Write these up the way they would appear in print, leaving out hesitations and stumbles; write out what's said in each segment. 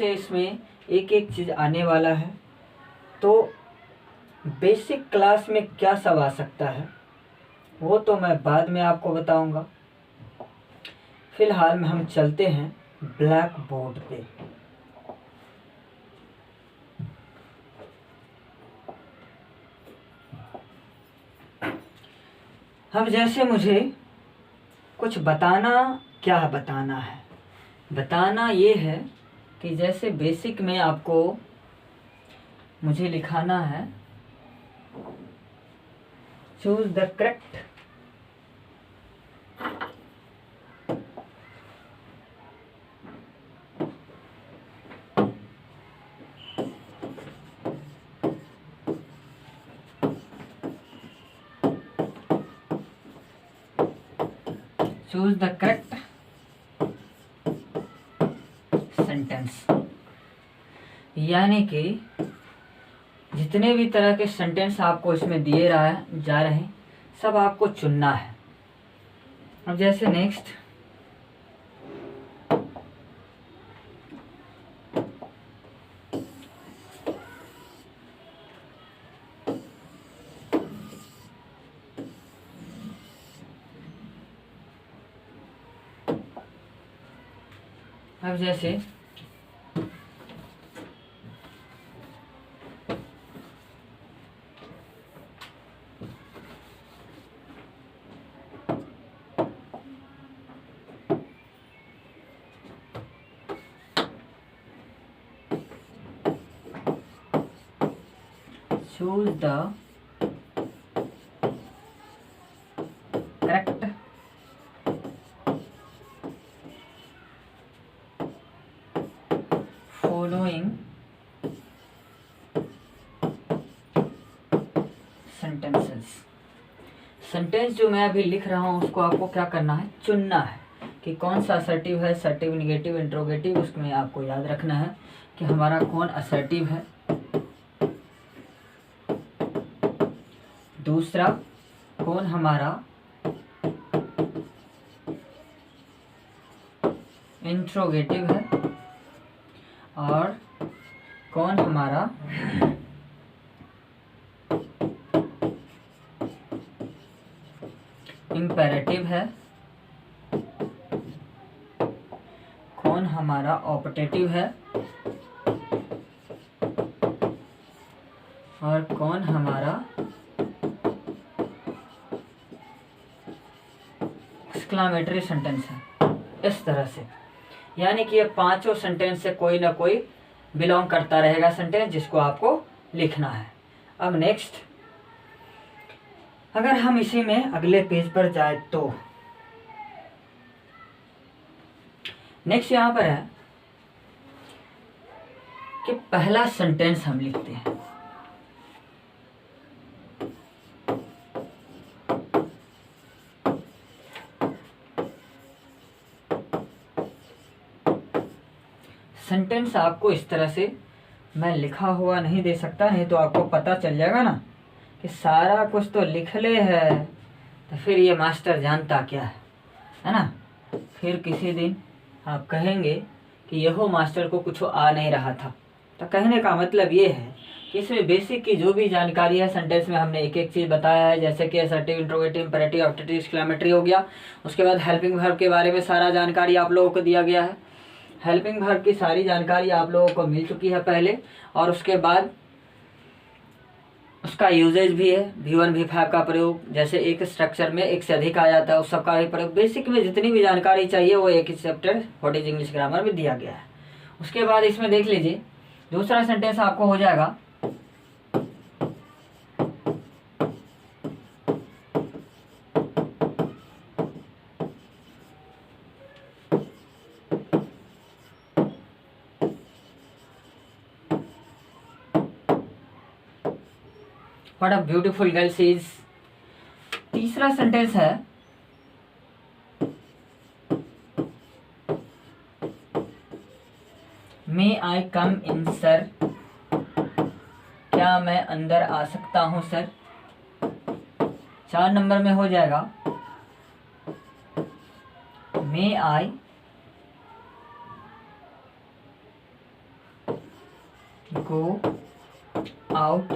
से इसमें एक एक चीज़ आने वाला है। तो बेसिक क्लास में क्या सब आ सकता है वो तो मैं बाद में आपको बताऊंगा। फिलहाल में हम चलते हैं ब्लैक बोर्ड पे। अब जैसे मुझे कुछ बताना, क्या बताना है, बताना ये है कि जैसे बेसिक में आपको मुझे लिखाना है choose the correct choose the correct sentence, यानी कि जितने भी तरह के सेंटेंस आपको इसमें दिए जा रहे हैं सब आपको चुनना है। अब जैसे नेक्स्ट अब जैसे choose the correct following sentences। Sentence जो मैं अभी लिख रहा हूँ उसको आपको क्या करना है, चुनना है कि कौन सा असर्टिव है, सर्टिव, निगेटिव, इंट्रोगेटिव। उसमें आपको याद रखना है कि हमारा कौन असर्टिव है, दूसरा कौन हमारा इंट्रोगेटिव है, और कौन हमारा इम्पेरेटिव है, कौन हमारा ऑपटेटिव है, और कौन हमारा एक्सक्लामेटरी सेंटेंस है। इस तरह से यानी कि ये पांचों सेंटेंस से कोई ना कोई बिलोंग करता रहेगा सेंटेंस जिसको आपको लिखना है। अब नेक्स्ट अगर हम इसी में अगले पेज पर जाए तो नेक्स्ट यहां पर है कि पहला सेंटेंस हम लिखते हैं। सेंटेंस आपको इस तरह से मैं लिखा हुआ नहीं दे सकता, नहीं तो आपको पता चल जाएगा ना कि सारा कुछ तो लिख ले है, तो फिर ये मास्टर जानता क्या है ना। फिर किसी दिन आप कहेंगे कि यहो मास्टर को कुछ आ नहीं रहा था। तो कहने का मतलब ये है कि इसमें बेसिक की जो भी जानकारी है सेंटेंस में हमने एक एक चीज़ बताया है, जैसे कि assertive, interrogative, imperative, objective, exclamatory हो गया। उसके बाद हेल्पिंग वर्ब के बारे में सारा जानकारी आप लोगों को दिया गया है। हेल्पिंग वर्ब की सारी जानकारी आप लोगों को मिल चुकी है पहले, और उसके बाद उसका यूजेज भी है, V1 V5 का प्रयोग, जैसे एक स्ट्रक्चर में एक से अधिक आ जाता है उस सबका भी प्रयोग। बेसिक में जितनी भी जानकारी चाहिए वो एक ही chapter what is English grammar में दिया गया है। उसके बाद इसमें देख लीजिए दूसरा सेंटेंस आपको हो जाएगा what a beautiful girl she is. तीसरा सेंटेंस है मे आई कम इन सर, क्या मैं अंदर आ सकता हूं सर। 4 नंबर में हो जाएगा may I go out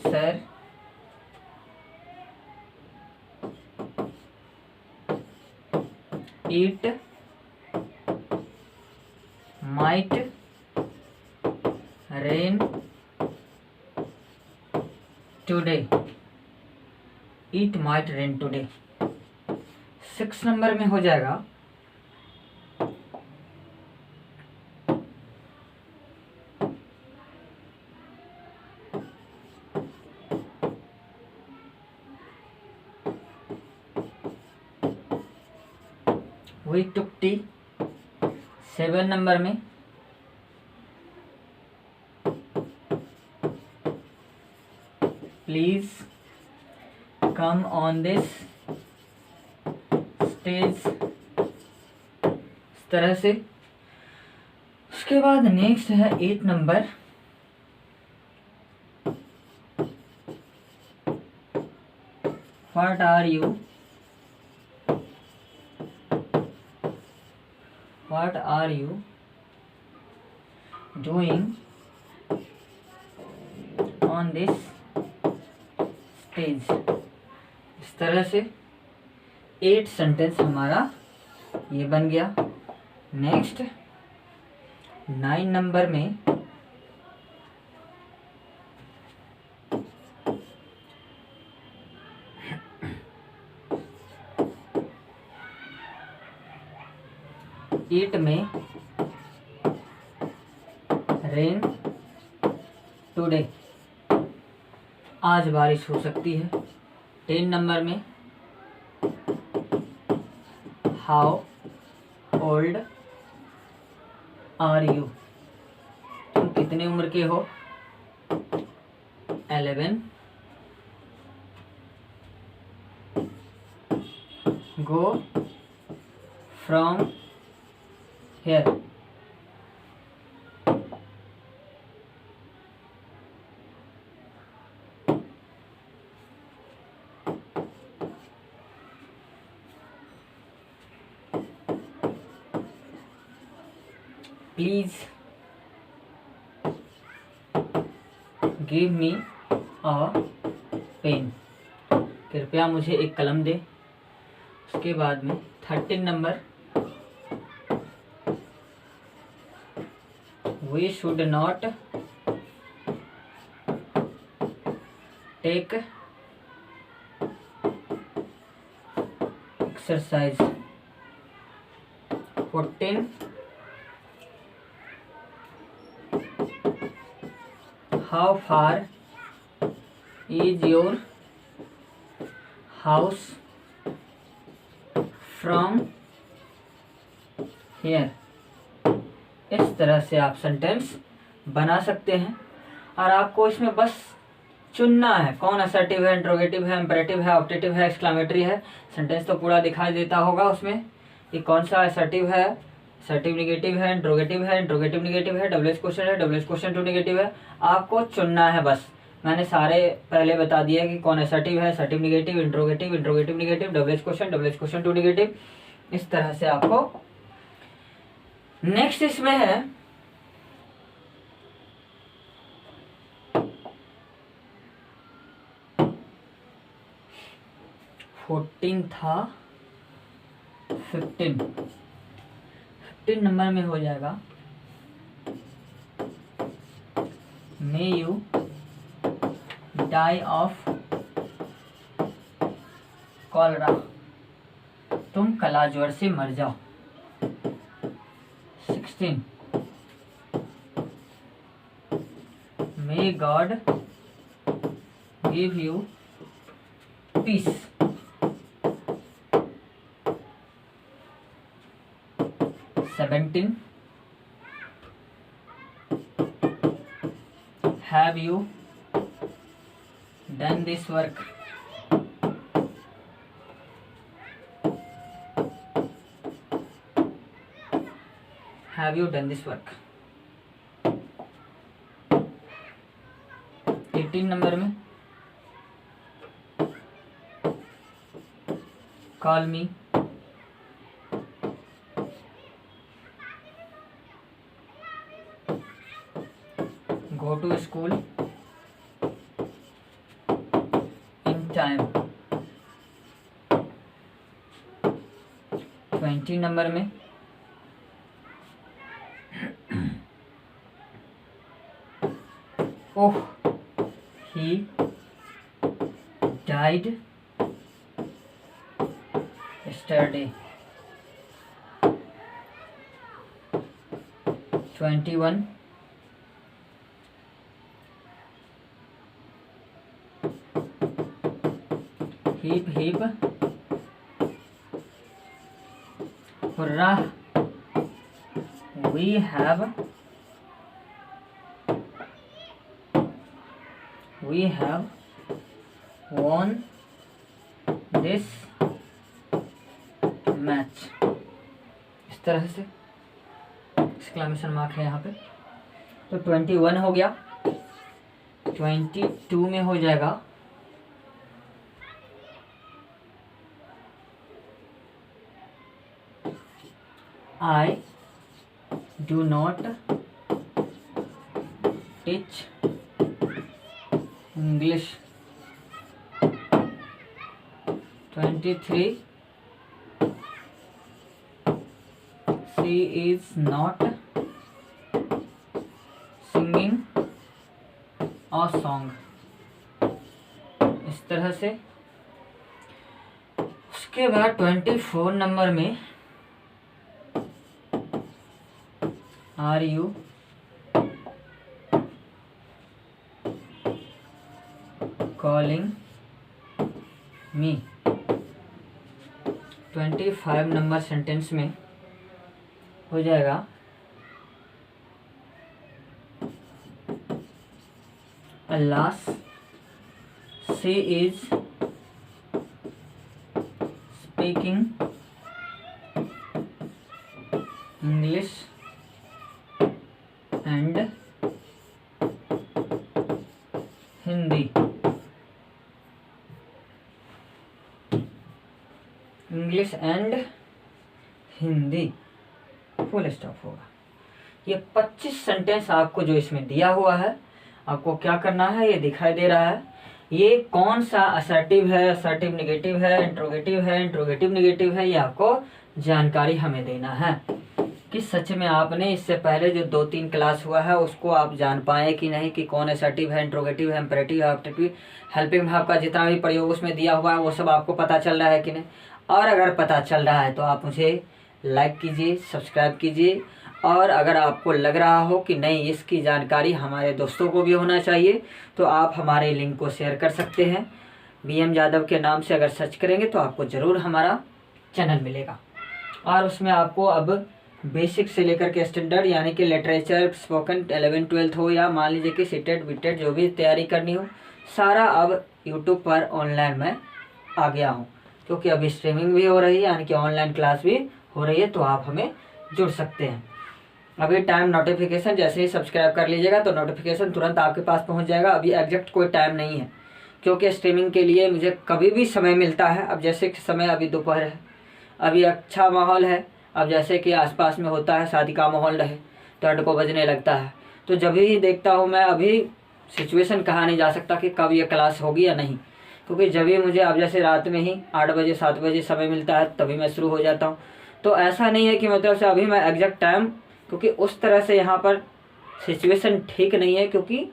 sir, it might rain today, it might rain today. 6 number में हो जाएगा वी टुक टी। 7 नंबर में please come on this stage, इस तरह से। उसके बाद नेक्स्ट है 8 number, what are you, what are you doing on this stage, इस तरह से 8 सेंटेंस हमारा ये बन गया। नेक्स्ट 9 नंबर में इट में रेन टुडे, आज बारिश हो सकती है। 10 नंबर में हाउ ओल्ड आर यू, तुम कितने उम्र के हो। 11 go from here, please give me a pen, कृपया मुझे एक कलम दे। उसके बाद में 13 number we should not take exercise. 14 how far is your house from here, इस तरह से आप सेंटेंस बना सकते हैं। और आपको इसमें बस चुनना है कौन असर्टिव है, इंट्रोगेटिव है, इंपेरेटिव है, ऑप्टेटिव है, एक्सक्लामेटरी है। सेंटेंस तो पूरा दिखाई देता होगा उसमें कि कौन सा असर्टिव है, असर्टिव निगेटिव है, इंट्रोगेटिव निगेटिव है, डबल एस क्वेश्चन है, double S question to negative है। आपको चुनना है बस। मैंने सारे पहले बता दिया कि कौन असर्टिव है, assertive negative, interrogative negative, double S question to negative, इस तरह से आपको। नेक्स्ट इसमें है फोर्टीन था 15 नंबर में हो जाएगा may you die of cholera, तुम कला ज्वर से मर जाओ। 16 may God give you peace. 17 have you done this work, have you done this work। 18 number में call me, go to school in time। 20 number में oh he died yesterday। 21 heap heap hurrah we have won this match. इस तरह से exclamation mark है यहाँ पे। तो 21 हो गया। 22 में हो जाएगा I do not teach English। 23 she is not singing a song। इस तरह से। उसके बाद 24 नंबर में are you calling me. 25 number sentence में हो जाएगा alas she is speaking English and Hindi. English and Hindi full stop होगा। ये 25 सेंटेंस आपको जो इसमें दिया हुआ है, आपको क्या करना है, ये दिखाई दे रहा है। ये कौन सा असर्टिव है, असर्टिव नेगेटिव है, इंट्रोगेटिव नेगेटिव है, ये आपको जानकारी हमें देना है कि सच में आपने इससे पहले जो 2-3 क्लास हुआ है उसको आप जान पाए कि नहीं, कि कौन असर्टिव है, इंट्रोगेटिव है, इम्परेटिव है, ऑब्जेक्टिव, हेल्पिंग वर्ब का जितना भी प्रयोग उसमें दिया हुआ है वो सब आपको पता चल रहा है कि नहीं। और अगर पता चल रहा है तो आप मुझे लाइक कीजिए, सब्सक्राइब कीजिए। और अगर आपको लग रहा हो कि नहीं इसकी जानकारी हमारे दोस्तों को भी होना चाहिए तो आप हमारे लिंक को शेयर कर सकते हैं। BM यादव के नाम से अगर सर्च करेंगे तो आपको ज़रूर हमारा चैनल मिलेगा। और उसमें आपको अब बेसिक से लेकर के स्टैंडर्ड यानी कि लिटरेचर, स्पोकन 11-12 हो या मान लीजिए कि सीटेट बीटेट जो भी तैयारी करनी हो, सारा अब यूट्यूब पर ऑनलाइन में आ गया हूँ। क्योंकि अभी स्ट्रीमिंग भी हो रही है यानी कि ऑनलाइन क्लास भी हो रही है, तो आप हमें जुड़ सकते हैं। अभी टाइम नोटिफिकेशन जैसे ही सब्सक्राइब कर लीजिएगा तो नोटिफिकेशन तुरंत आपके पास पहुंच जाएगा। अभी एग्जैक्ट कोई टाइम नहीं है क्योंकि स्ट्रीमिंग के लिए मुझे कभी भी समय मिलता है। अब जैसे कि समय अभी दोपहर है, अभी अच्छा माहौल है। अब जैसे कि आसपास में होता है शादी का माहौल रहे तो 8 को बजने लगता है, तो जब ही देखता हूँ मैं, अभी सिचुएशन कहा नहीं जा सकता कि कब ये क्लास होगी या नहीं, क्योंकि जब भी मुझे अब जैसे रात में ही 8 बजे 7 बजे समय मिलता है तभी मैं शुरू हो जाता हूँ। तो ऐसा नहीं है कि मतलब से अभी मैं एग्जैक्ट टाइम, क्योंकि उस तरह से यहाँ पर सिचुएशन ठीक नहीं है, क्योंकि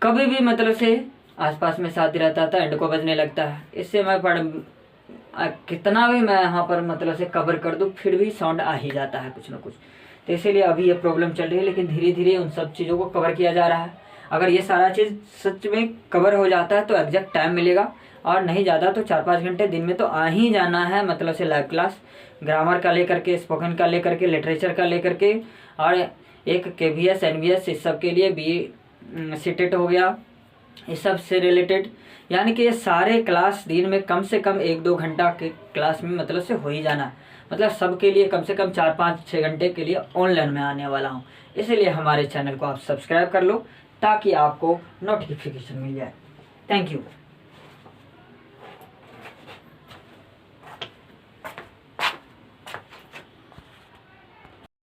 कभी भी मतलब से आसपास में शादी रहता था, 8 को बजने लगता है। इससे मैं कितना भी मैं यहाँ पर मतलब से कवर कर दूँ फिर भी साउंड आ ही जाता है कुछ ना कुछ। तो इसीलिए अभी ये प्रॉब्लम चल रही है, लेकिन धीरे धीरे उन सब चीज़ों को कवर किया जा रहा है। अगर ये सारा चीज़ सच में कवर हो जाता है तो एग्जैक्ट टाइम मिलेगा, और नहीं ज़्यादा तो 4-5 घंटे दिन में तो आ ही जाना है। मतलब से लाइव क्लास ग्रामर का लेकर के, स्पोकन का लेकर के, लिटरेचर का लेकर के, और एक KVS NVS इस सब के लिए BE सीटेट हो गया, इस सब से रिलेटेड। यानी कि ये सारे क्लास दिन में कम से कम 1-2 घंटा के क्लास में मतलब से हो ही जाना है। मतलब सबके लिए कम से कम 4-5-6 घंटे के लिए ऑनलाइन में आने वाला हूँ। इसीलिए हमारे चैनल को आप सब्सक्राइब कर लो ताकि आपको नोटिफिकेशन मिल जाए। Thank you.